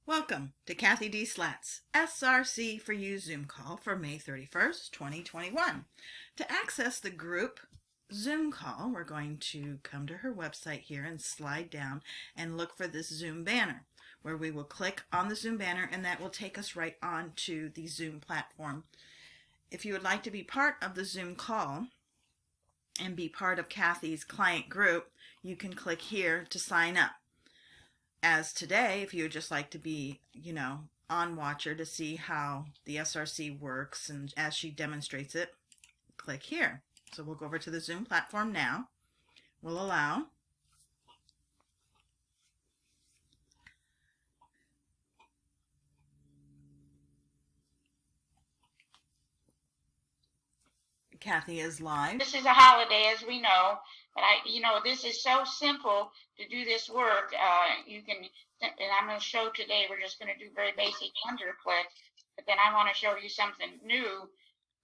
Welcome to CathyDSlaught's SRC4u Zoom call for May 31st, 2021. To access the group Zoom call, we're going to come to her website here and slide down and look for this Zoom banner, where we will click on the Zoom banner and that will take us right on to the Zoom platform. If you would like to be part of the Zoom call and be part of Cathy's client group, you can click here to sign up. As today, if you would just like to be, on watcher to see how the SRC works and as she demonstrates it, click here. So we'll go over to the Zoom platform now. We'll allow. Cathy is live. This is a holiday, as we know, but this is so simple to do this work. And I'm going to show today, we're just going to do very basic underclick, but then I want to show you something new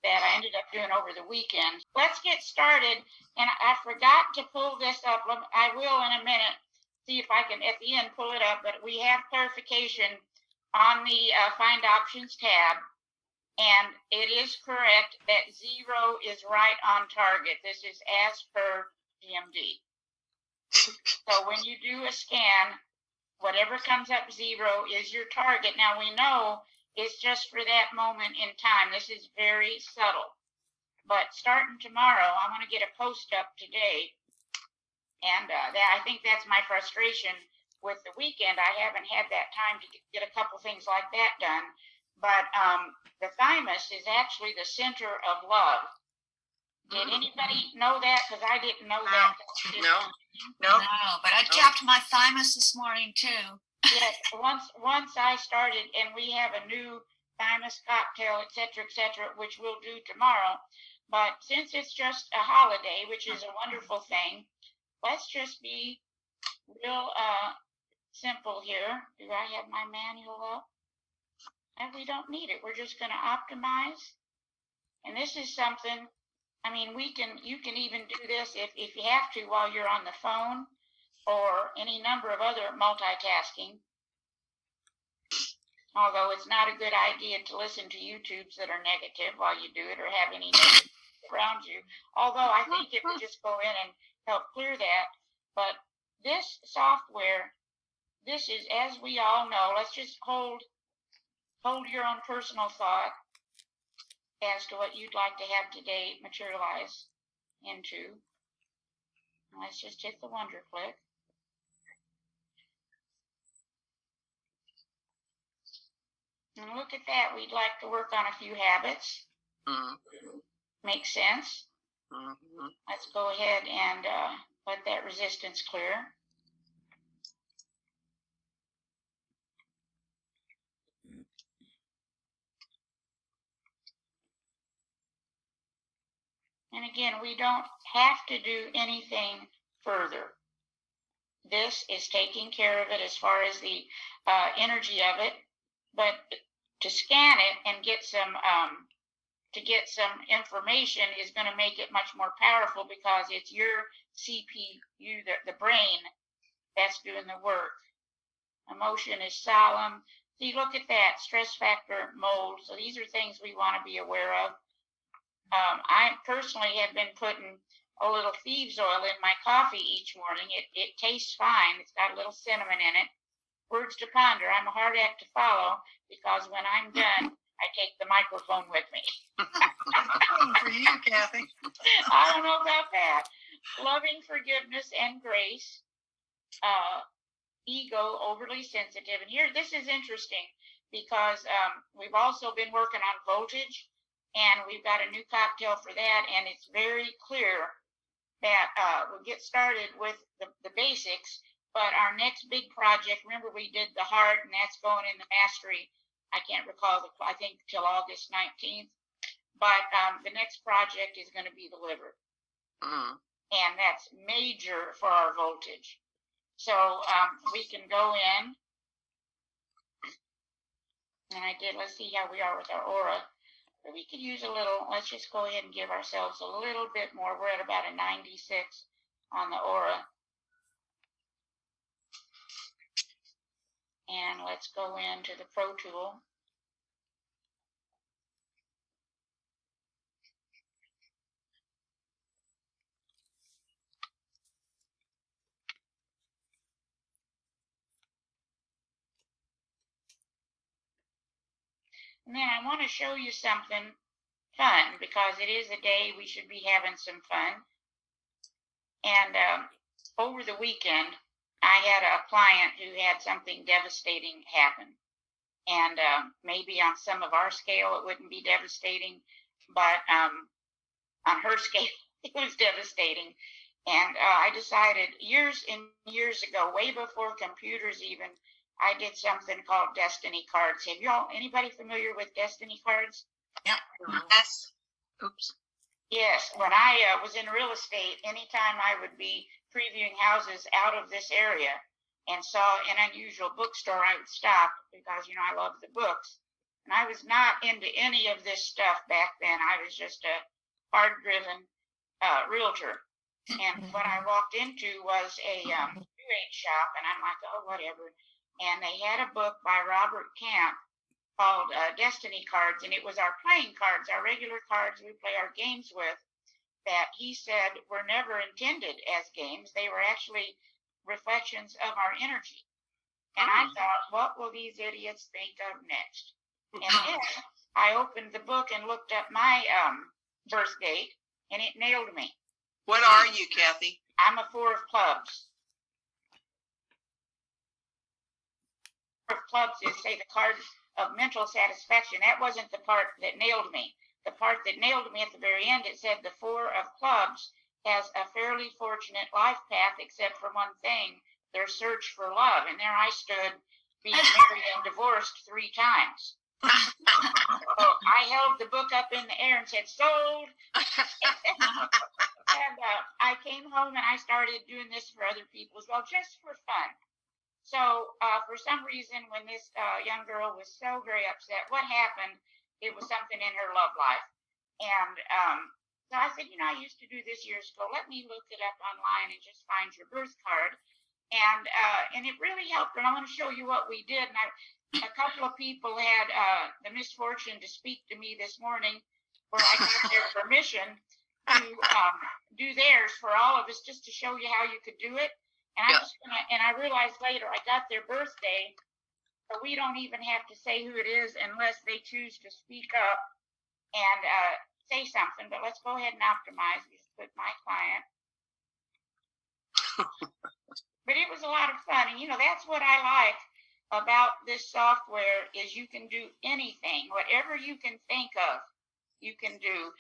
that I ended up doing over the weekend. Let's get started, and I forgot to pull this up. I will in a minute, see if I can, at the end, pull it up, but we have clarification on the Find Options tab. And it is correct that 0 is right on target. This is as per GMD. So when you do a scan, whatever comes up 0 is your target. Now we know it's just for that moment in time. This is very subtle. But starting tomorrow, I want to get a post up today. And I think that's my frustration with the weekend. I haven't had that time to get a couple things like that done. But the thymus is actually the center of love. Did anybody know that? Because I didn't know that. No, but I tapped my thymus this morning too. Yes, once I started, and we have a new thymus cocktail, etc., which we'll do tomorrow. But since it's just a holiday, which is a wonderful thing, let's just be real simple here. Do I have my manual up? And we don't need it. We're just going to optimize. And this is something, you can even do this if you have to while you're on the phone or any number of other multitasking. Although it's not a good idea to listen to YouTubes that are negative while you do it or have any negative around you. Although I think it would just go in and help clear that. But this software, this is, as we all know, let's just hold your own personal thought as to what you'd like to have today materialize into. Let's just hit the wonder click. And look at that. We'd like to work on a few habits. Makes sense. Let's go ahead and let that resistance clear. And again, we don't have to do anything further. This is taking care of it as far as the energy of it. But to scan it and get some information is going to make it much more powerful because it's your CPU, the brain, that's doing the work. Emotion is solemn. See, look at that. Stress factor, mold. So these are things we want to be aware of. I personally have been putting a little thieves oil in my coffee each morning. It tastes fine. It's got a little cinnamon in it. Words to ponder. I'm a hard act to follow because when I'm done, I take the microphone with me. For you, Cathy. I don't know about that. Loving forgiveness and grace. Ego, overly sensitive. And here, this is interesting because we've also been working on voltage. And we've got a new cocktail for that, and it's very clear that we'll get started with the basics, but our next big project, remember we did the heart, and that's going in the mastery, I can't recall, I think till August 19th, but the next project is going to be the liver, and that's major for our voltage. So we can go in, and let's see how we are with our aura. We could use a little, let's just go ahead and give ourselves a little bit more. We're at about a 96 on the aura. And let's go into the Pro Tool. And then I want to show you something fun, because it is a day we should be having some fun. And over the weekend, I had a client who had something devastating happen. And maybe on some of our scale, it wouldn't be devastating, but on her scale, it was devastating. And I decided years and years ago, way before computers even, I did something called destiny cards. Have y'all, anybody familiar with destiny cards? Yep. Yes. Oops. Yes. When I was in real estate, anytime I would be previewing houses out of this area and saw an unusual bookstore, I would stop because, you know, I love the books. And I was not into any of this stuff back then. I was just a hard-driven realtor. And what I walked into was a New Age shop, and I'm like, oh, whatever. And they had a book by Robert Camp called Destiny Cards, and it was our playing cards, our regular cards we play our games with, that he said were never intended as games. They were actually reflections of our energy. And I thought, what will these idiots think of next? And then I opened the book and looked up my birth date, and it nailed me. What are you, Cathy? I'm a 4 of clubs. 4 of clubs is, say, the card of mental satisfaction. That wasn't the part that nailed me. The part that nailed me at the very end, it said the 4 of clubs has a fairly fortunate life path, except for one thing, their search for love. And there I stood, being married and divorced 3 times. So I held the book up in the air and said, sold. And I came home and I started doing this for other people as well, just for fun. So for some reason, when this young girl was so very upset, what happened, it was something in her love life. And so I said, you know, I used to do this years ago. Let me look it up online and just find your birth card. And it really helped. And I want to show you what we did. And a couple of people had the misfortune to speak to me this morning, where I got their permission to do theirs for all of us, just to show you how you could do it. And I'm just gonna, and I realized later I got their birthday, so we don't even have to say who it is unless they choose to speak up and say something. But let's go ahead and optimize. Just put my client. But it was a lot of fun, and you know, that's what I like about this software, is you can do anything, whatever you can think of, you can do.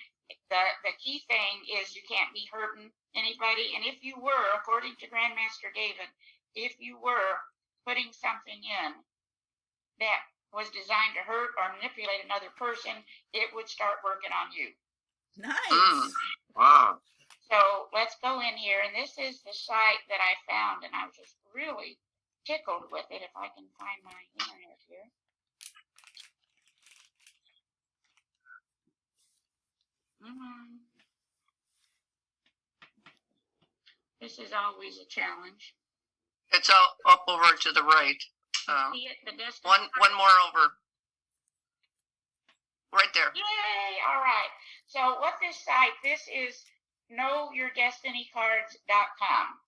The key thing is you can't be hurting anybody. And if you were, according to Grandmaster David, if you were putting something in that was designed to hurt or manipulate another person, it would start working on you. Nice. Wow. So let's go in here. And this is the site that I found, and I was just really tickled with it. If I can find my internet here. This is always a challenge. It's all up over to the right. See it, the distance? One more over. Right there. Yay! All right. So what this is knowyourdestinycards.com.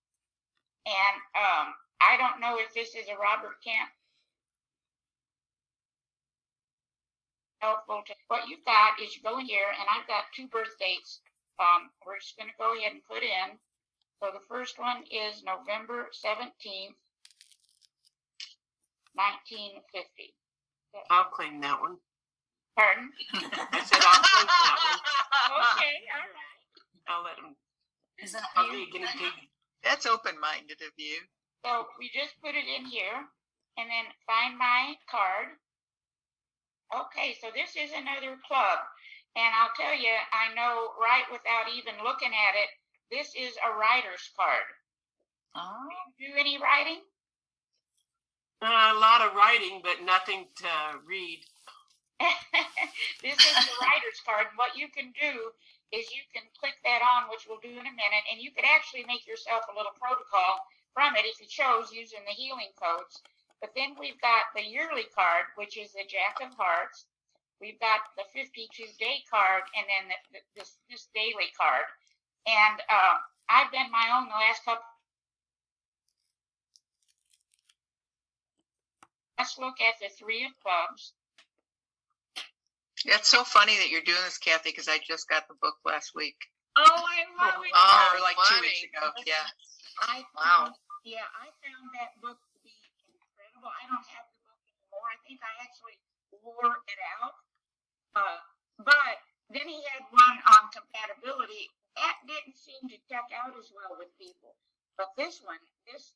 And I don't know if this is a Robert Camp. Helpful to what you've got is you go in here, and I've got 2 birth dates. We're just going to go ahead and put in. So the first one is November 17th, 1950. I'll claim that one. Pardon? I said I'll claim that one. Okay, all right. I'll let him. Is that I'll be a guinea pig. That's open-minded of you. So we just put it in here, and then find my card. Okay, so this is another club, and I'll tell you, I know right without even looking at it, this is a writer's card. Oh. Do you do any writing? A lot of writing, but nothing to read. This is the writer's card. What you can do is you can click that on, which we'll do in a minute, and you could actually make yourself a little protocol from it if you chose, using the healing codes. But then we've got the yearly card, which is the Jack of Hearts. We've got the 52-day card, and then this daily card. And I've done my own the last couple. Let's look at the Three of Clubs. It's so funny that you're doing this, Cathy, because I just got the book last week. Oh, I love it. Or like 2 weeks ago. Yeah. I Wow. found that book to be incredible. I don't have the book anymore. I think I actually wore it out. But then he had one on compatibility. That didn't seem to check out as well with people. But this one,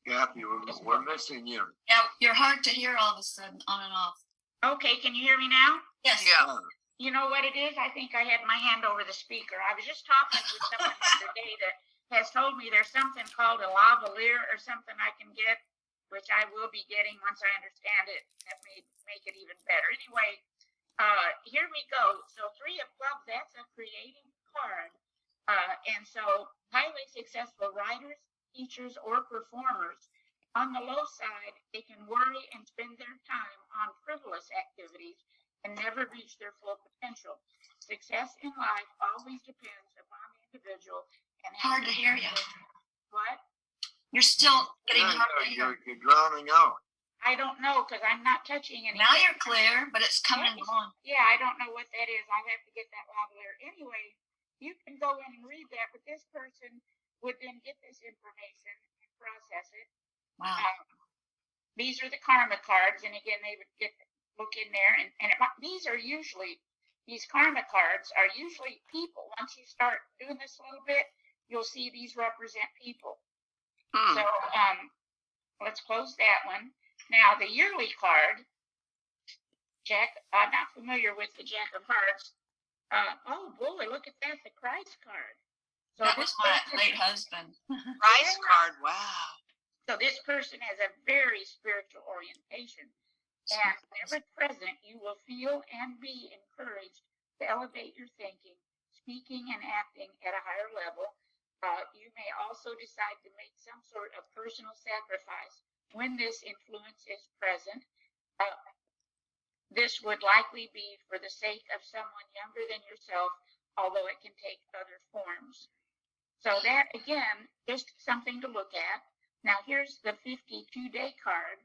Cathy, we're missing you. Yeah, you're hard to hear all of a sudden, on and off. Okay, can you hear me now? Yes. Yeah. You know what it is? I think I had my hand over the speaker. I was just talking with someone the other day that has told me there's something called a lavalier or something I can get, which I will be getting once I understand it. That may make it even better. Anyway, here we go. So Three of Clubs, that's a creative card. And so highly successful writers, teachers, or performers, on the low side, they can worry and spend their time on frivolous activities and never reach their full potential. Success in life always depends upon the individual. And Hard to hear you. What? You're still getting hard to hear. You're drowning out. I don't know, because I'm not touching anything. Now you're clear, but it's coming and going. Yeah, I don't know what that is. I have to get that lavalier. Anyway, you can go in and read that, but this person would then get this information and process it. Wow. These are the karma cards, and again, they would look in there, and these karma cards are usually people. Once you start doing this a little bit, you'll see these represent people. So let's close that one. Now the yearly card, Jack. I'm not familiar with the Jack of Hearts. Oh boy, look at that, the Christ card. So That was my late husband. Price card. Wow. So this person has a very spiritual orientation, and whenever present, you will feel and be encouraged to elevate your thinking, speaking, and acting at a higher level. You may also decide to make some sort of personal sacrifice when this influence is present. This would likely be for the sake of someone younger than yourself, although it can take other forms. So that, again, just something to look at. Now, here's the 52-day card.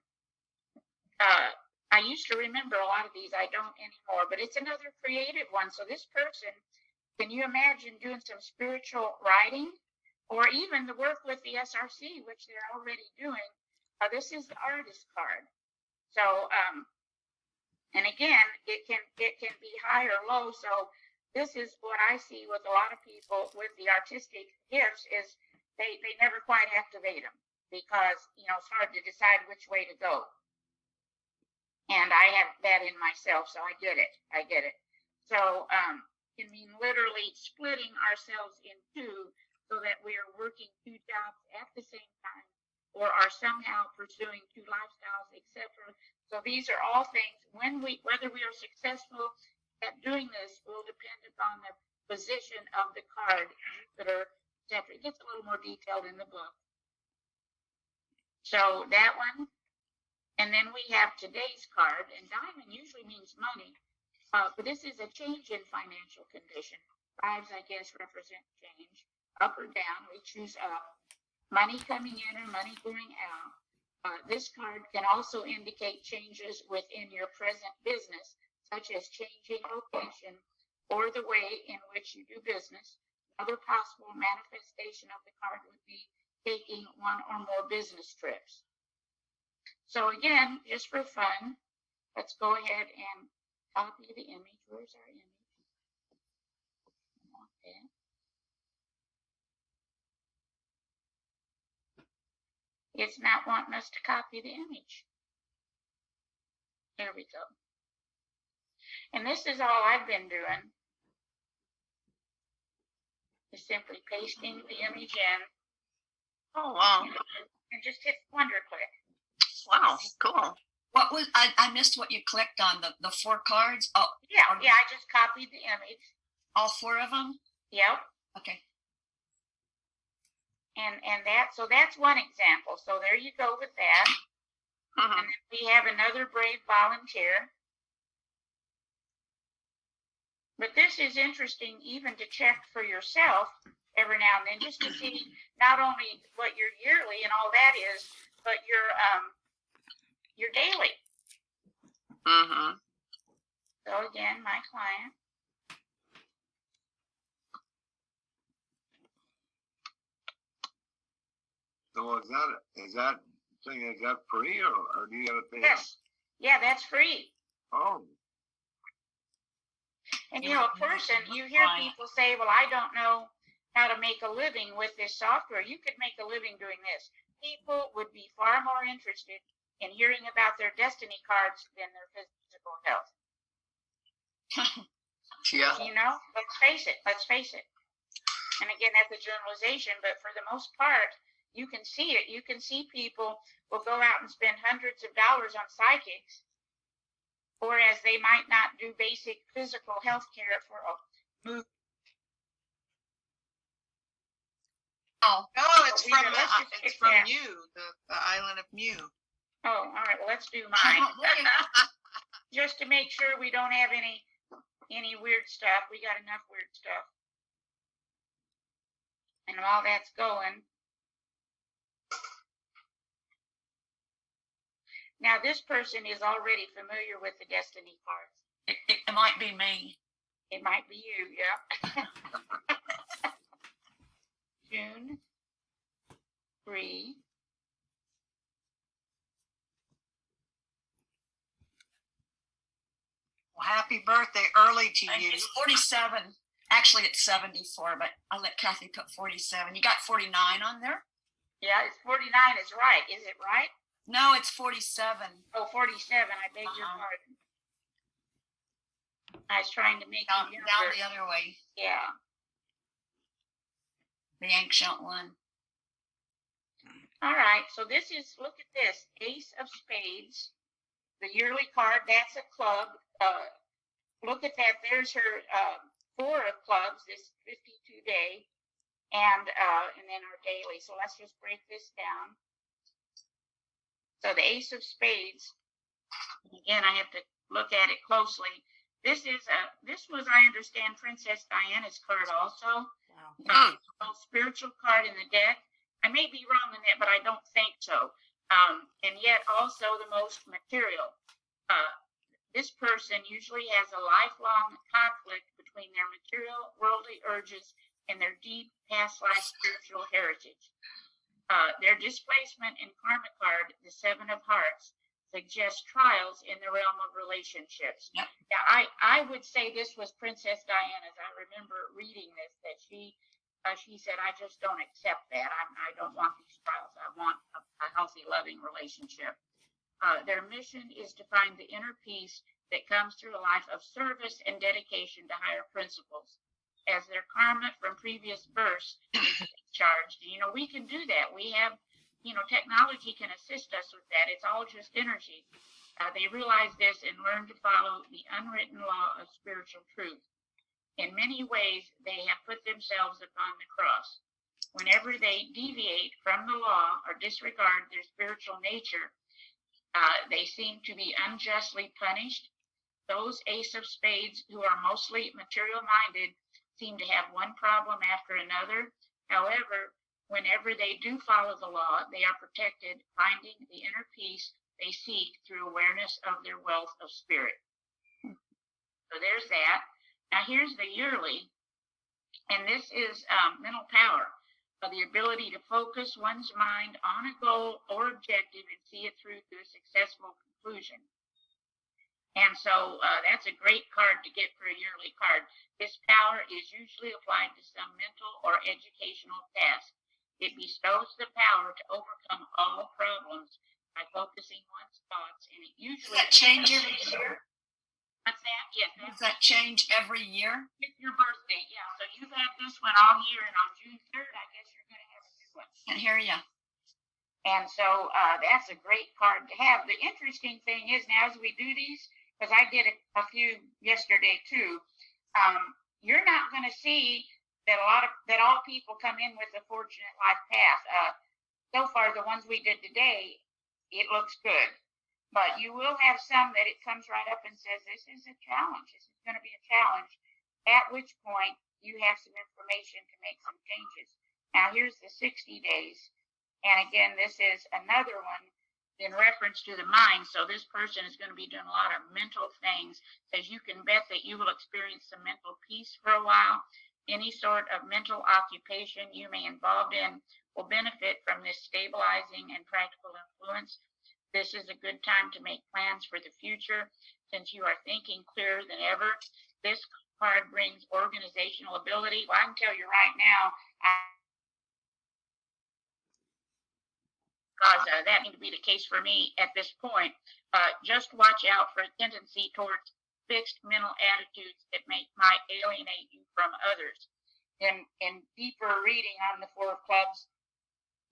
I used to remember a lot of these. I don't anymore, but it's another creative one. So this person, can you imagine doing some spiritual writing or even the work with the SRC, which they're already doing? This is the artist card. So, and again, it can be high or low. So this is what I see with a lot of people with the artistic gifts is they never quite activate them, because, it's hard to decide which way to go. And I have that in myself, so I get it. So, it means literally splitting ourselves in two so that we are working two jobs at the same time, or are somehow pursuing two lifestyles, etc. So these are all things, whether we are successful at doing this will depend upon the position of the card, Jupiter, etc. It gets a little more detailed in the book. So that one, and then we have today's card, and diamond usually means money, but this is a change in financial condition. Fives, I guess, represent change, up or down. We choose up. Money coming in or money going out. This card can also indicate changes within your present business, such as changing location or the way in which you do business. Another possible manifestation of the card would be taking one or more business trips. So again, just for fun, let's go ahead and copy the image. Where's our image? Okay. It's not wanting us to copy the image. There we go. And this is all I've been doing, is simply pasting the image in. Oh, wow. And just hit wonder click. Wow, cool. What was I missed what you clicked on, the 4 cards? Oh, Yeah, I just copied the image. all 4 of them? Yep. Okay. And that's one example. So there you go with that. And then we have another brave volunteer. But this is interesting even to check for yourself every now and then, just to see not only what your yearly and all that is, but your daily. Mm-hmm. So again, my client. So is that free or do you gotta pay? Yes. Yeah, that's free. Oh, And you know, a person, you hear people say, well, I don't know how to make a living with this software. You could make a living doing this. People would be far more interested in hearing about their destiny cards than their physical health. Yeah. You know, let's face it. And again, that's a generalization, but for the most part, you can see it. You can see people will go out and spend hundreds of dollars on psychics, whereas they might not do basic physical health care for a Oh, No, it's Well, from let's just it's pick from that. Mew, the island of Mew. Oh, all right. Well, let's do I mine. don't look at Just to make sure we don't have any weird stuff. We got enough weird stuff. And while that's going, now this person is already familiar with the destiny cards. it might be me. It might be you, yeah. June 3. Well, happy birthday early to you. It's 47. Actually, it's 74, but I let Cathy put 47. You got 49 on there? Yeah, it's 49 is right. Is it right? No, it's 47. Oh, 47. I beg your pardon. I was trying to make Down you the other way. Yeah. The ancient one. All right. So this is, look at this. Ace of Spades. The yearly card, that's a club. Look at that. There's her 4 of clubs, this 52 day. And then our daily. So let's just break this down. So the Ace of Spades, again, I have to look at it closely. This was, I understand, Princess Diana's card also. Wow. The most spiritual card in the deck. I may be wrong in that, but I don't think so. And yet also the most material. This person usually has a lifelong conflict between their material, worldly urges and their deep past life spiritual heritage. Their displacement in karma card, the 7 of Hearts, suggests trials in the realm of relationships. Yep. Yeah, I would say this was Princess Diana's. I remember reading this, that she said, I just don't accept that. I don't want these trials. I want a healthy, loving relationship. Their mission is to find the inner peace that comes through a life of service and dedication to higher principles. As their karma from previous births is discharged, we can do that. We have, technology can assist us with that. It's all just energy. They realize this and learn to follow the unwritten law of spiritual truth. In many ways, they have put themselves upon the cross. Whenever they deviate from the law or disregard their spiritual nature, they seem to be unjustly punished. Those Ace of Spades who are mostly material-minded seem to have one problem after another. However, whenever they do follow the law, they are protected, finding the inner peace they seek through awareness of their wealth of spirit. So there's that. Now here's the yearly, and this is mental power, the ability to focus one's mind on a goal or objective and see it through to a successful conclusion. And so that's a great card to get for a yearly card. This power is usually applied to some mental or educational task. It bestows the power to overcome all problems by focusing one's thoughts, and it usually... Does that change every year? What's that? Yes. Does that change every year? It's your birthday, yeah. So you've had this one all year, and on June 3rd, I guess you're going to have a new one. Can't hear you. And so that's a great card to have. The interesting thing is now as we do these, because I did a few yesterday too, you're not going to see that all people come in with a fortunate life path. So far, the ones we did today, it looks good. But you will have some that it comes right up and says, this is a challenge. This is going to be a challenge. At which point you have some information to make some changes. Now here's the 60 days. And again, this is another one in reference to the mind. So this person is going to be doing a lot of mental things. Says you can bet that you will experience some mental peace for a while. Any sort of mental occupation you may involved in will benefit from this stabilizing and practical influence. This is a good time to make plans for the future since you are thinking clearer than ever. This card brings organizational ability. Well, I can tell you right now, because that needs to be the case for me at this point. Just watch out for a tendency towards fixed mental attitudes that might alienate you from others. In deeper reading on the Four of Clubs,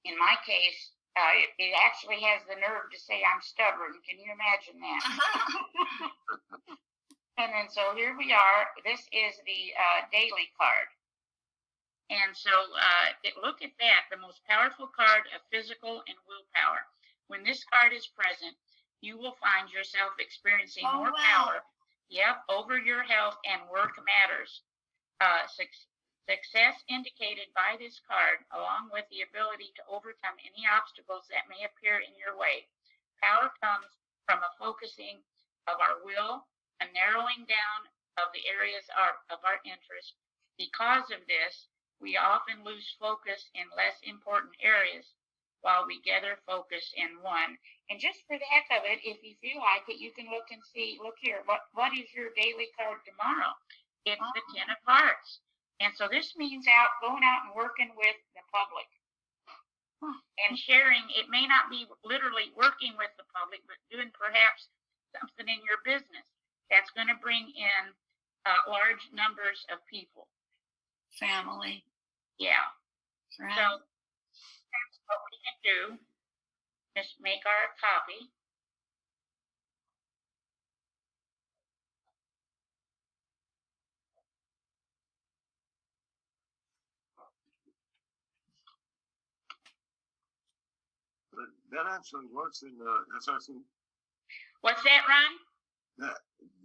in my case, it actually has the nerve to say I'm stubborn. Can you imagine that? And then so here we are. This is the daily card. And so look at that, the most powerful card of physical and willpower. When this card is present, you will find yourself experiencing more power, over your health and work matters. Success indicated by this card, along with the ability to overcome any obstacles that may appear in your way. Power comes from a focusing of our will, a narrowing down of the areas of our interest. Because of this, we often lose focus in less important areas while we gather focus in one. And just for the heck of it, if you feel like it, you can look and see, look here, what is your daily card tomorrow? It's the Ten of Hearts. And so this means going out and working with the public and sharing. It may not be literally working with the public, but doing perhaps something in your business that's going to bring in large numbers of people. Family. Yeah. Friends. So that's what we can do. Just make our copy. But that actually works in the SRC. What's that, Ron? That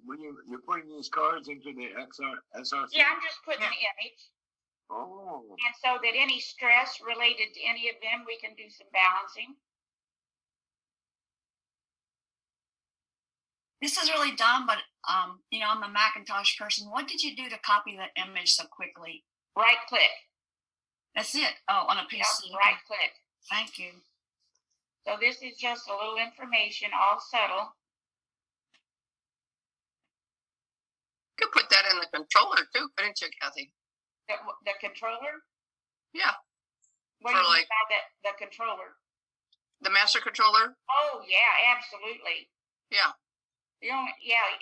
when you're putting these cards into the SRC. Yeah, I'm just putting the image. Oh. And so that any stress related to any of them, we can do some balancing. This is really dumb, but I'm a Macintosh person. What did you do to copy that image so quickly? Right click. That's it. Oh, on a PC. Yep, right click. Thank you. So this is just a little information, all subtle. You could put that in the controller too, couldn't you, Cathy? The controller? Yeah. What do you mean by the controller? The master controller? Oh, yeah, absolutely. Yeah.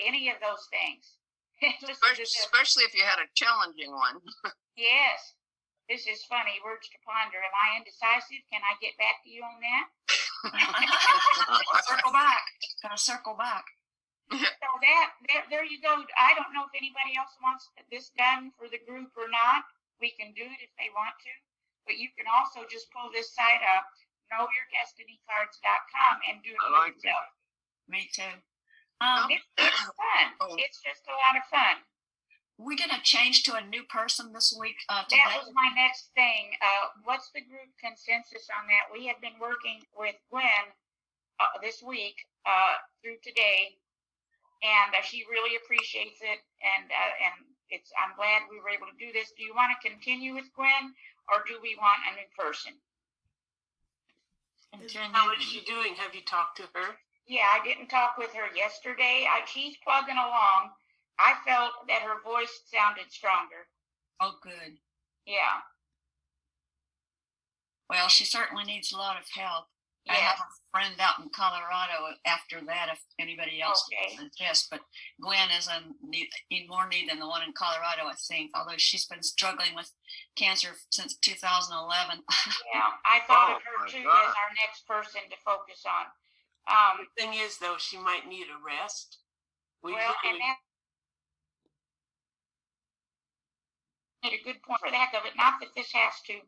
Any of those things. Especially if you had a challenging one. Yes. This is funny. Words to ponder. Am I indecisive? Can I get back to you on that? Circle back. Gotta circle back. So there you go. I don't know if anybody else wants this done for the group or not. We can do it if they want to. But you can also just pull this site up, knowyourdestinycards.com, and do it I like yourself. Me too. It's fun. It's just a lot of fun. We're gonna change to a new person this week. That was my next thing. What's the group consensus on that? We have been working with Gwen this week through today, and she really appreciates it. And I'm glad we were able to do this. Do you want to continue with Gwen, or do we want a new person? How is she doing? Have you talked to her? Yeah, I didn't talk with her yesterday. She's plugging along. I felt that her voice sounded stronger. Oh, good. Yeah. Well, she certainly needs a lot of help. Yeah. I have a friend out in Colorado after that, if anybody else suggests, but Gwen is in more need than the one in Colorado, I think, although she's been struggling with cancer since 2011. Yeah, I thought of her too as our next person to focus on. The thing is, though, she might need a rest. Made a good point for the heck of it. Not that this has to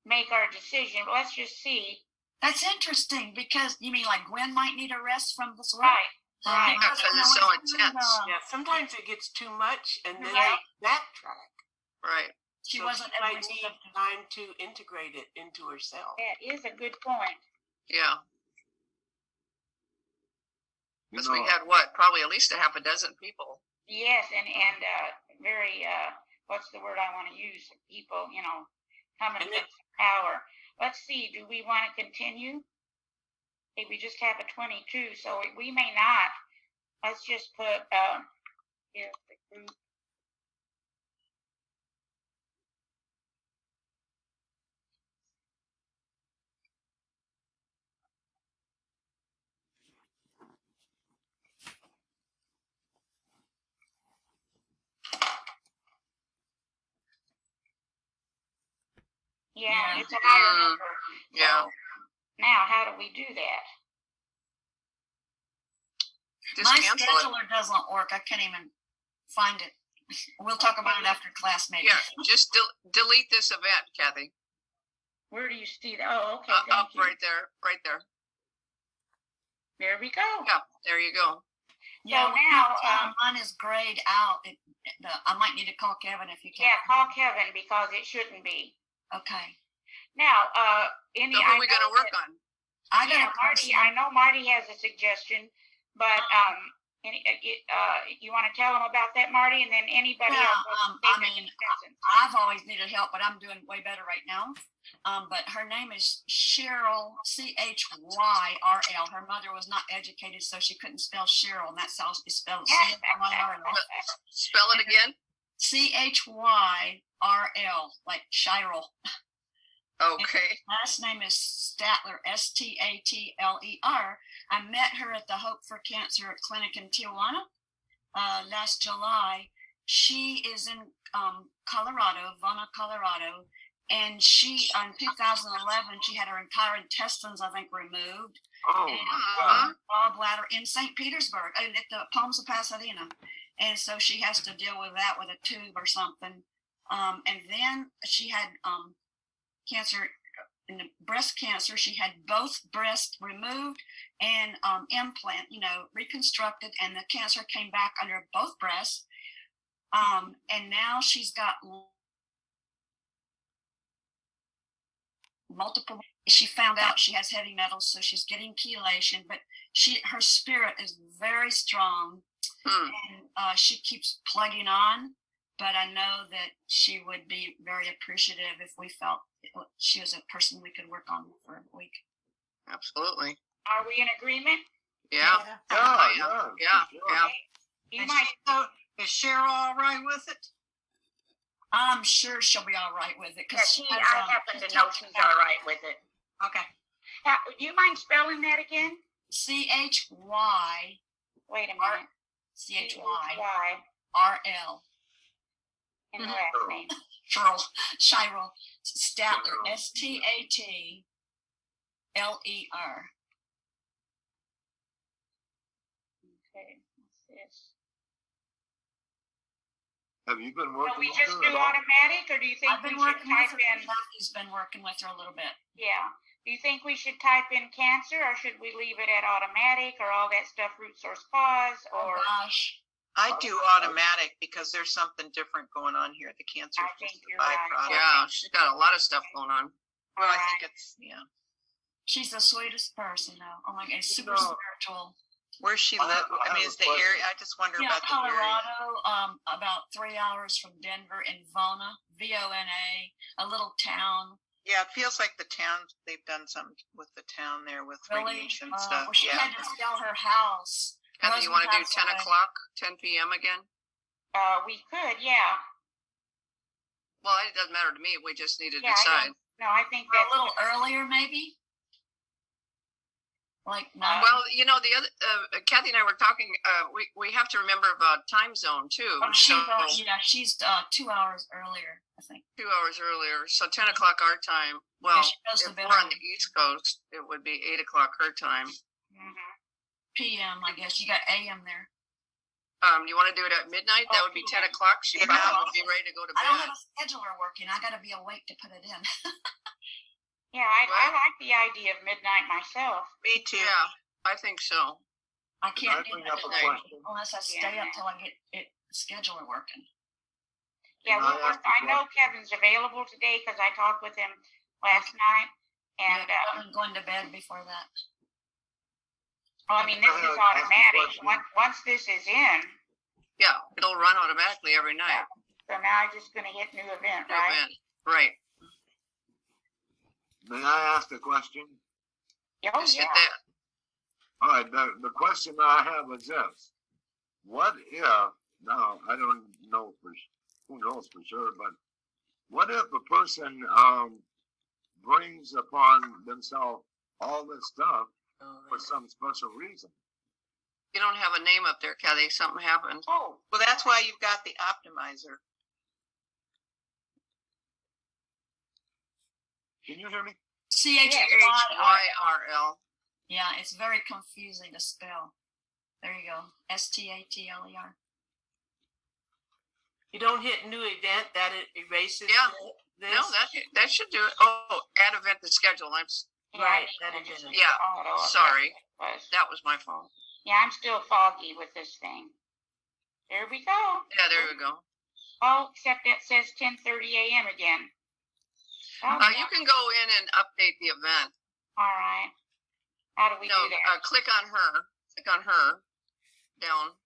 make our decision, but let's just see That's interesting because you mean like Gwen might need a rest from this work? Right. Right. Yeah, because it's so intense. Yeah, sometimes it gets too much, and then Right. they backtrack. Right. She So wasn't she might able need to. time to integrate it into herself. That is a good point. Yeah. You Because we know, had what? Probably at least a half a dozen people. Yes, and very what's the word I want to use? People, coming And from some power. Let's see. Do we want to continue? Hey, we just have a 22, so we may not. Let's just put if the group. Yeah, it's a higher number. Yeah. So now, how do we do that? Just My cancel it. scheduler doesn't work. I can't even find it. We'll talk about it after class, maybe. Yeah. Just delete this event, Kathy. Where do you see that? Oh, okay. Up Thank you. right there. Right there. There we go. Yeah. There you go. Yeah, So now, mine is grayed out. I might need to call Kevin if you can. yeah, call Kevin because it shouldn't be. Okay. Now, So who are we going to work on? I Yeah, got Marty. I know Marty has a suggestion, but you want to tell him about that, Marty, and then anybody Yeah, else. I mean, I've always needed help, but I'm doing way better right now. But her name is Cheryl, Chyrl. Her mother was not educated, so she couldn't spell Cheryl, and that's how it's spelled. Spell it again. Chyrl, like Cheryl. Okay. Last name is Statler, Statler. I met her at the Hope for Cancer Clinic in Tijuana last July. She is in Colorado, Colorado, and she in 2011 she had her entire intestines, I think, removed. oh, And gallbladder in St. Petersburg, at the Palms of Pasadena, and so she has to deal with that with a tube or something. And then she had cancer, in the breast cancer. She had both breasts removed and implant, reconstructed, and the cancer came back under both breasts. And now she's got multiple. She found out she has heavy metals, so she's getting chelation, but her spirit is very strong, and she keeps plugging on. But I know that she would be very appreciative if we felt she was a person we could work on for a week. Absolutely. Are we in agreement? Yeah. yeah. You might. So is Cheryl all right with it? I'm sure she'll be all right with it. I happen to know she's all right with it. Okay. Do you mind spelling that again? CHY. Wait a minute. CHYRL. And the last name. Cheryl Statler, Statler. Okay, what's this? Have you been So working we with just her do at all? automatic, or do you think I've we been should working with type her. in? Kathy's been working with her a little bit. Yeah. Do you think we should type in cancer, or should we leave it at automatic, or all that stuff root source cause, or? Oh gosh. I do automatic because there's something different going on here. The cancer I is think just a you're right. byproduct. Yeah. She's got a lot of stuff going on. Well, I think it's, yeah. She's the sweetest person, though. Oh my God, super No. spiritual. Where she I live? have I mean, a is the question. area? I just wonder Yeah, about the area. Colorado, about 3 hours from Denver, in Vona, Vona, a little town. Yeah, it feels like the town. They've done something with the town there with Really? radiation Well, stuff. she Yeah. had to sell her house. Her Kathy, you want to do husband 10 passed away. o'clock, 10 p.m. again? We could, yeah. Well, it doesn't matter to me. We just need to Yeah, decide. I think Or that's a little earlier, maybe? Like 9? Well, the other Kathy and I were talking. We have to remember about time zone too. So She's 2 hours earlier, I think. 2 hours earlier. So 10 o'clock our time. Well, she goes to if bed we're on early. the East Coast, it would be 8 o'clock her time. PM, I guess. You got AM there. You want to do it at midnight? That would be 10 o'clock. She Yeah. probably would be ready to go to I don't have bed. a scheduler working. I got to be awake to put it in. Yeah, I like the idea of midnight myself. Me too. Yeah, I think so. I can't Can I do bring that up a today question? unless I stay up till I get it scheduler working. Yeah, Can I ask a I know Kevin's available today because I talked with him last night. And, I'm going to bed before that. well, I mean, this is automatic. Once this is in, Yeah, it'll run automatically every night. so now I'm just gonna hit new event, New right? event. Right. May I ask a question? Oh, Just hit yeah. that. All right, the question I have is this. What if, now, I don't know who knows for sure, but what if a person brings upon themselves all this stuff for some special reason? You don't have a name up there, Cathy. Something happened. Oh, Well, that's why you've got the optimizer. Can you hear me? CHYRL. Yeah, it's very confusing to spell. There you go. STATLER. You don't hit new event, that it erases Yeah. this. No, that should do it. Oh, add event to schedule. Right, yeah, that I just is- did yeah, auto. sorry. Was. That was my fault. Yeah, I'm still foggy with this thing. There we go. Yeah, there we go. Oh, except it says 10:30 a.m. again. Oh, You can go in and update the event. all right. How do we do that? Click on her. Click on her. Down.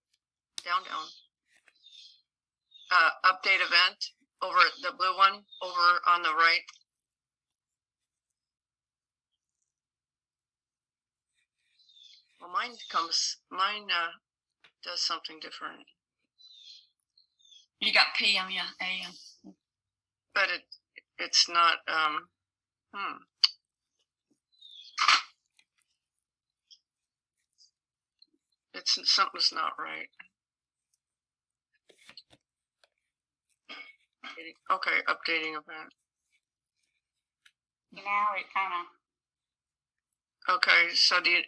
Update event. Over the blue one. Over on the right. Well, mine does something different. You got PM, yeah, AM. But it's not, something's not right. Okay, updating event. Now it kind of. Okay, so do you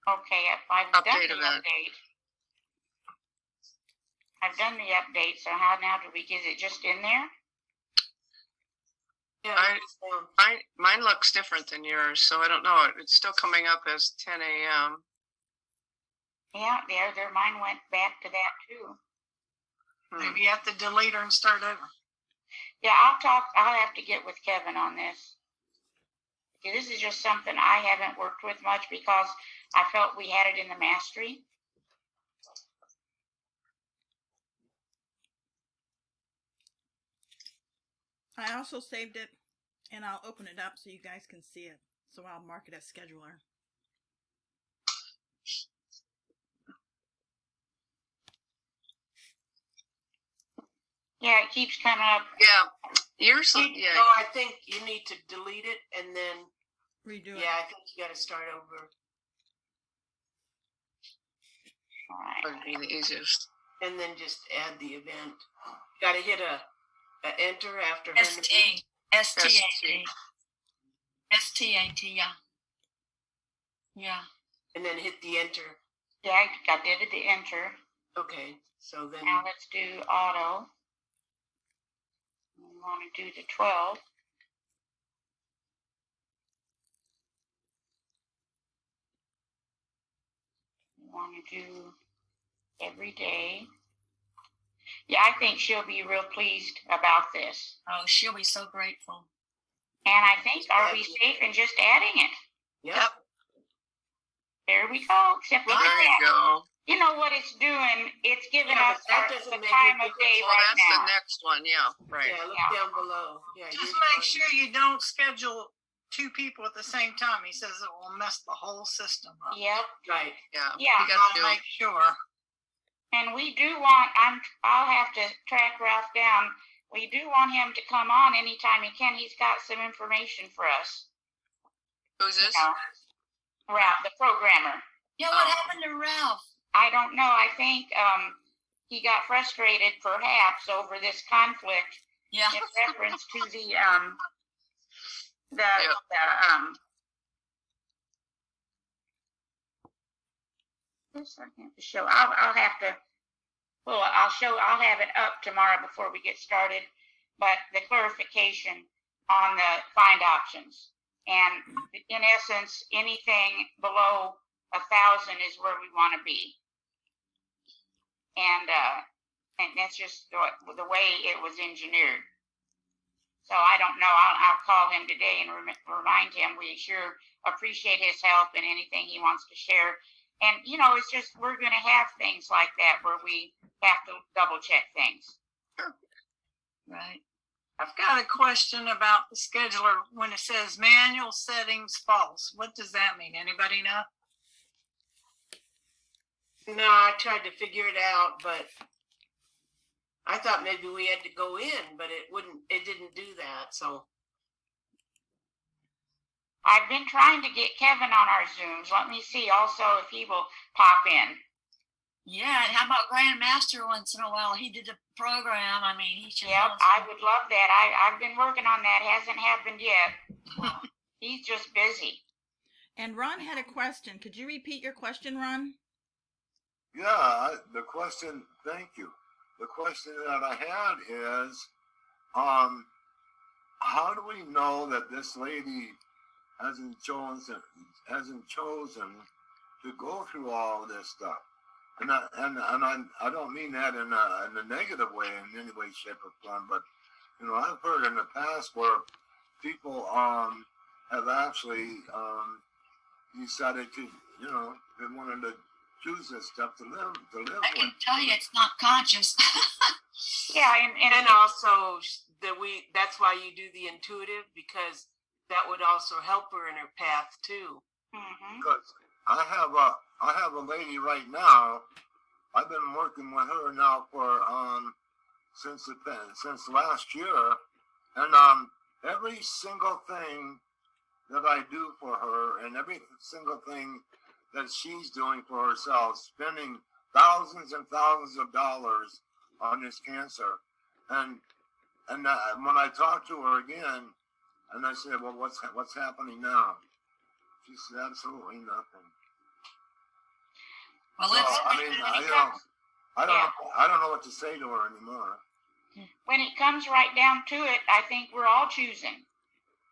Okay, I've done Update the event. update. I've done the update, so how now do we get it just in there? Yeah, mine looks different than yours, so I don't know. It's still coming up as 10 a.m. Yeah, there, mine went back to that too. Maybe you have to delete her and start over. Yeah, I'll have to get with Kevin on this. This is just something I haven't worked with much because I felt we had it in the mastery. I also saved it, and I'll open it up so you guys can see it. So I'll mark it as scheduler. Yeah, it keeps coming up. Yeah, yours. So Yeah, I think you need to delete it and then, Redo it. yeah, I think you got to start over. All right. that would be the easiest. And then just add the event. Got to hit a enter after her name. STAT. STAT, yeah. Yeah. And then hit the enter. Yeah, I did it the enter. Okay, so then Now let's do auto. We want to do the 12. We want to do every day. Yeah, I think she'll be real pleased about this. Oh, she'll be so grateful. And I think, are we safe in just adding it? yep. There we go. Except look There at you that. go. You know what it's doing? It's giving Yeah, us but that the doesn't make time any of day Well, right that's now. the next one. Yeah, right. Yeah, look Yeah. down below. Yeah, Just you're make fine. sure you don't schedule two people at the same time. He says it will mess the whole system up. Yep. Right. Yeah. Yeah. You You got gotta to. make sure. And we do want, I'll have to track Ralph down. We do want him to come on anytime he can. He's got some information for us. Who's this? Ralph, the programmer. Yeah, what happened to Ralph? I don't know. I think he got frustrated perhaps over this conflict Yeah. in reference to the show. I'll have to. Well, I'll have it up tomorrow before we get started. But the clarification on the find options. And in essence, anything below 1,000 is where we want to be. And that's just the way it was engineered. So I don't know. I'll call him today and remind him we sure appreciate his help and anything he wants to share. And, you know, it's just we're going to have things like that where we have to double check things. Right. I've got a question about the scheduler when it says manual settings false. What does that mean? Anybody know? No, I tried to figure it out, but I thought maybe we had to go in, but it didn't do that. So I've been trying to get Kevin on our Zooms. Let me see also if he will pop in. Yeah, and how about Grandmaster once in a while? He did a program. I mean, he should. Yep, I would love that. I've been working on that. Hasn't happened yet. He's just busy. And Ron had a question. Could you repeat your question, Ron? Yeah, the question, thank you. The question that I had is, how do we know that this lady hasn't chosen to go through all this stuff? And I don't mean that in a negative way in any way, shape, or form, but you know, I've heard in the past where people have actually decided to, you know, they wanted to choose this stuff to live I with. can tell you, it's not conscious. Yeah, and also that's why you do the intuitive, because that would also help her in her path too. Mm-hmm. Because I have a lady right now. I've been working with her now for since last year, and every single thing that I do for her, and every single thing that she's doing for herself, spending thousands and thousands of dollars on this cancer, and when I talk to her again, and I said, "Well, what's happening now?" She said, "Absolutely nothing." Well, So, I don't know what to say to her anymore. When it comes right down to it, I think we're all choosing.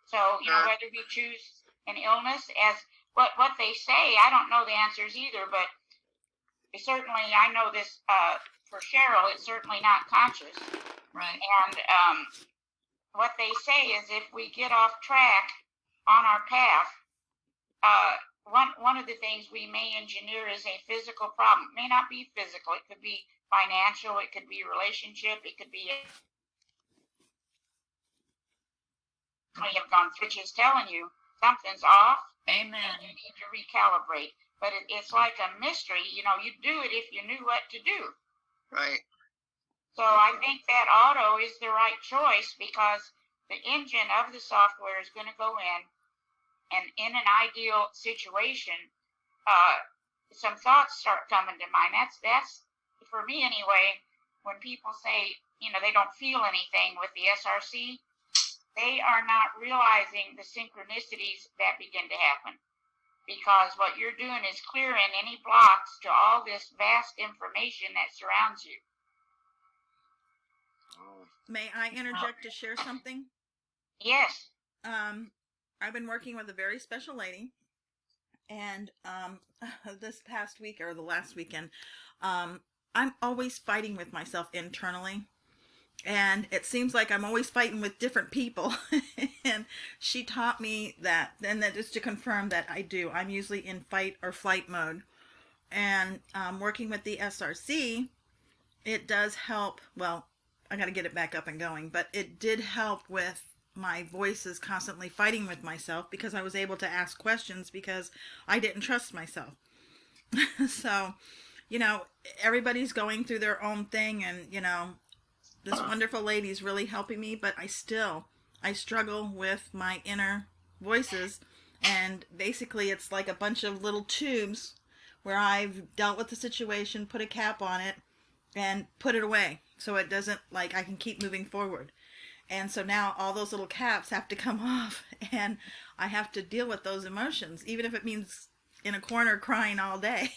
So, you know, whether we choose an illness as what they say, I don't know the answers either, but certainly I know this for Cheryl, it's certainly not conscious. right. And what they say is if we get off track on our path, one of the things we may engineer is a physical problem. It may not be physical. It could be financial. It could be relationship. It could be I have gone through, which is telling you something's off. Amen. And you need to recalibrate. But it's like a mystery. You know, you'd do it if you knew what to do. Right. So I think that auto is the right choice because the engine of the software is going to go in, and in an ideal situation, some thoughts start coming to mind. That's for me anyway. When people say, you know, they don't feel anything with the SRC, they are not realizing the synchronicities that begin to happen. Because what you're doing is clearing any blocks to all this vast information that surrounds you. May I interject to share something? Yes. I've been working with a very special lady, and this past week or the last weekend, I'm always fighting with myself internally, and it seems like I'm always fighting with different people. And she taught me that, and that is to confirm that I'm usually in fight or flight mode. And working with the SRC, it does help. Well, I got to get it back up and going, but it did help with my voices constantly fighting with myself, because I was able to ask questions because I didn't trust myself. So, you know, everybody's going through their own thing, and, you know, this wonderful lady's really helping me, but I struggle with my inner voices, and basically it's like a bunch of little tubes where I've dealt with the situation, put a cap on it, and put it away so it doesn't, like, I can keep moving forward. And so now all those little caps have to come off, and I have to deal with those emotions, even if it means in a corner crying all day.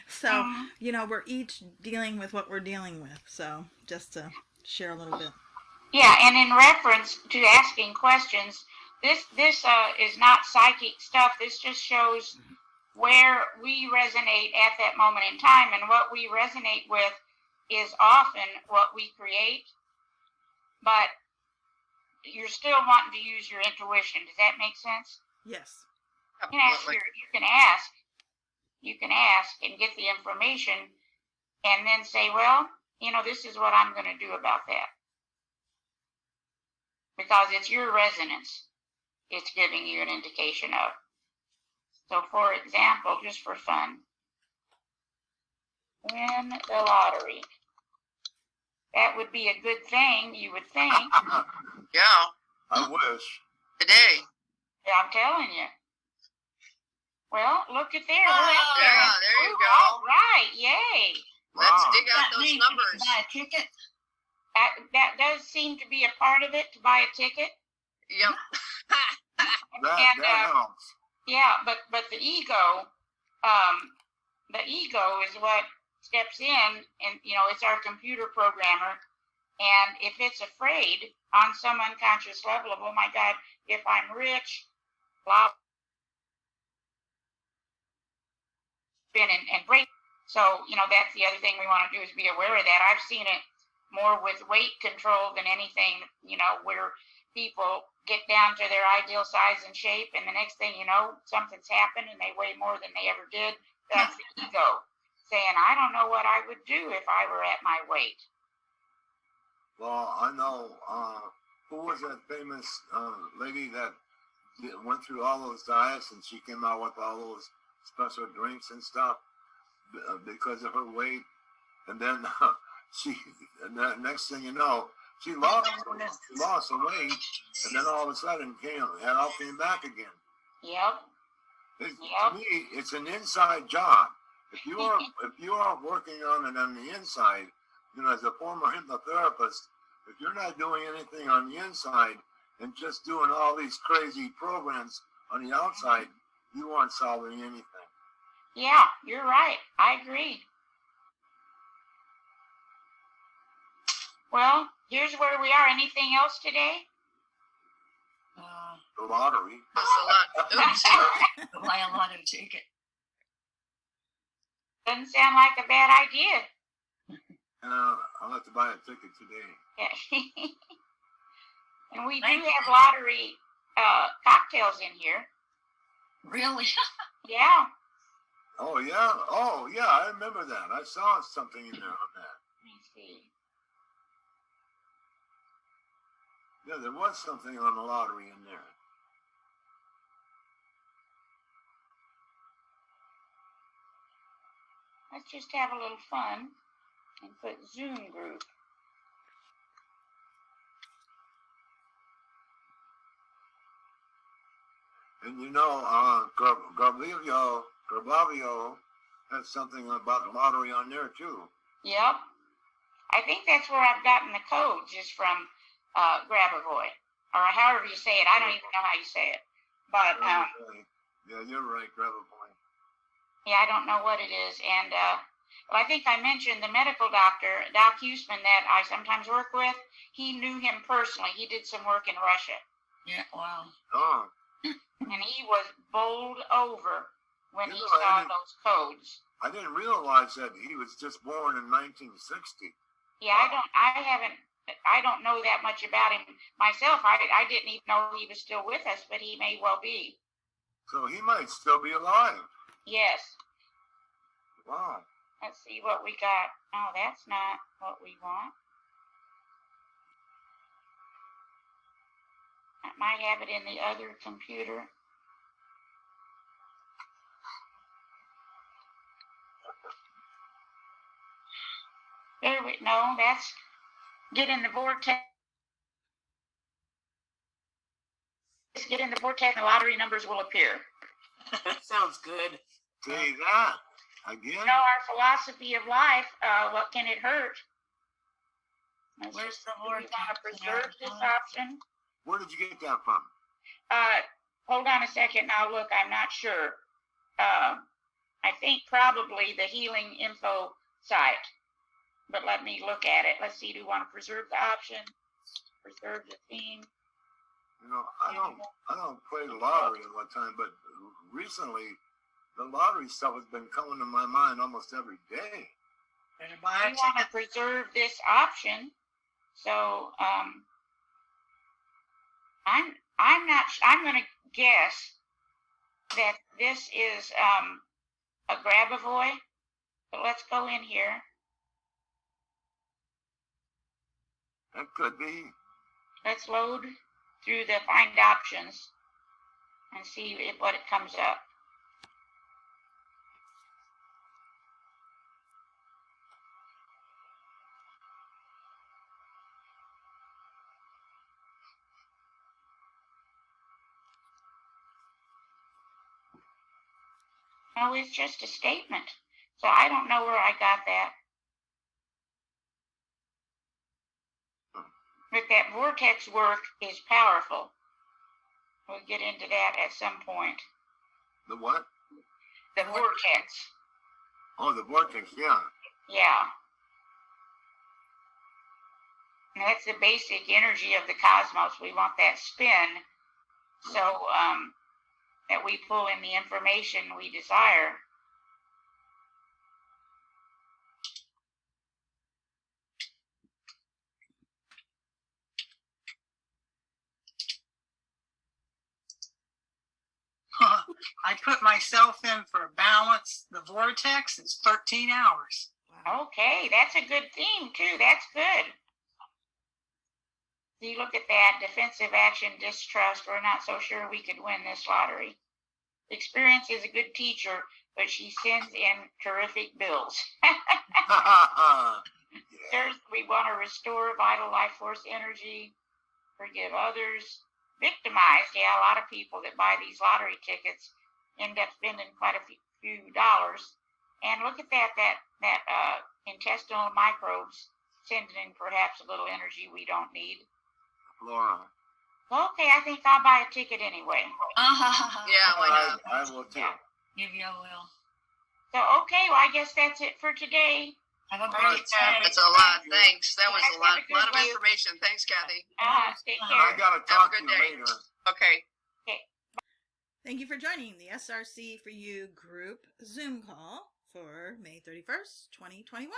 So, you know, we're each dealing with what we're dealing with. So just to share a little bit. Yeah, and in reference to asking questions, this is not psychic stuff. This just shows where we resonate at that moment in time, and what we resonate with is often what we create. But you're still wanting to use your intuition. Does that make sense? Yes. You can ask and get the information, and then say, well, this is what I'm going to do about that. Because it's your resonance it's giving you an indication of. So, for example, just for fun, win the lottery. That would be a good thing, you would think. Yeah, I wish. today. Yeah, I'm telling you. Well, look at there. Yeah, there you go. All right, yay. Let's dig out That those means numbers. Buy a ticket. That does seem to be a part of it, to buy a ticket. Yep. That helps. Yeah, but the ego is what steps in, and it's our computer programmer. And if it's afraid on some unconscious level of, oh my God, if I'm rich, blah, and great. So, that's the other thing we want to do is be aware of that. I've seen it more with weight control than anything, where people get down to their ideal size and shape, and the next thing you know, something's happened and they weigh more than they ever did. That's the ego saying, I don't know what I would do if I were at my weight. Well, I know, who was that famous lady that went through all those diets and she came out with all those special drinks and stuff because of her weight? And then and the next thing you know, she lost the weight, and then all of a sudden it all came back again. Yep. To me, it's an inside job. If you are working on it on the inside, as a former hypnotherapist, if you're not doing anything on the inside and just doing all these crazy programs on the outside, you aren't solving anything. Yeah, you're right. I agree. Well, here's where we are. Anything else today? The lottery. That's a lot. Oops. Buy a lottery ticket. Doesn't sound like a bad idea. I'll have to buy a ticket today. Yeah. And we do have lottery cocktails in here. Really? Yeah. Oh yeah, I remember that. I saw something in there on that. Let me see. Yeah, there was something on the lottery in there. Let's just have a little fun and put Zoom group. And Garbavio has something about the lottery on there too. Yep. I think that's where I've gotten the codes, is from Grabavoy, or however you say it. I don't even know how you say it. But yeah, you're right, Grabavoy. Yeah, I don't know what it is. And well, I think I mentioned the medical doctor, Doc Huseman, that I sometimes work with. He knew him personally. He did some work in Russia. Yeah, wow. Oh. And he was bowled over when he saw those codes. I didn't realize that he was just born in 1960. Yeah, I don't know that much about him myself. I didn't even know he was still with us, but he may well be. So he might still be alive. Yes. Wow. Let's see what we got. Oh, that's not what we want. I might have it in the other computer. No, that's get in the vortex. Get in the vortex and the lottery numbers will appear. That sounds good. See that? Again? Our philosophy of life, what can it hurt? Where's the we want vortex? to preserve this option. Where did you get that from? Hold on a second. Now look, I'm not sure. I think probably the healing info site. But let me look at it. Let's see. Do you want to preserve the option? Preserve the theme. You know, I don't play the lottery all the time, but recently the lottery stuff has been coming to my mind almost every day. Better buy We a want to ticket. preserve this option, so I'm not. I'm going to guess that this is a Grab-A-Voy. But let's go in here. That could be. Let's load through the find options and see what it comes up. No, it's just a statement. So I don't know where I got that. But that vortex work is powerful. We'll get into that at some point. The what? The vortex. Oh, the vortex, yeah. Yeah. And that's the basic energy of the cosmos. We want that spin so that we pull in the information we desire. I put myself in for balance. The vortex is 13 hours. Wow. Okay, that's a good theme too. That's good. See, look at that. Defensive action, distrust. We're not so sure we could win this lottery. Experience is a good teacher, but she sends in terrific bills. First, we want to restore vital life force energy, forgive others, victimized. Yeah, a lot of people that buy these lottery tickets end up spending quite a few dollars. And look at that intestinal microbes sending in perhaps a little energy we don't need. Laura. Okay, I think I'll buy a ticket anyway. Yeah, why not? I will too. Yeah. Maybe I will. So, okay, well, I guess that's it for today. Have a All great right, day. that's a lot. Thanks. That was Guys, a lot have a good of one. information. Thanks, Kathy. Take I care. gotta Have a talk to good you day. later. Okay. Thank you for joining the SRC4u group Zoom call for May 31st, 2021.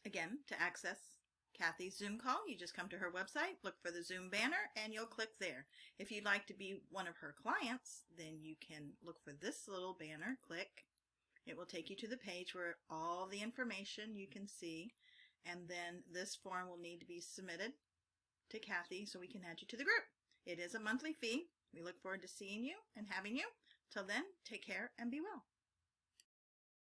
Again, to access Cathy's Zoom call, you just come to her website, look for the Zoom banner, and you'll click there. If you'd like to be one of her clients, then you can look for this little banner, click. It will take you to the page where all the information you can see, and then this form will need to be submitted to Cathy so we can add you to the group. It is a monthly fee. We look forward to seeing you and having you. Till then, take care and be well.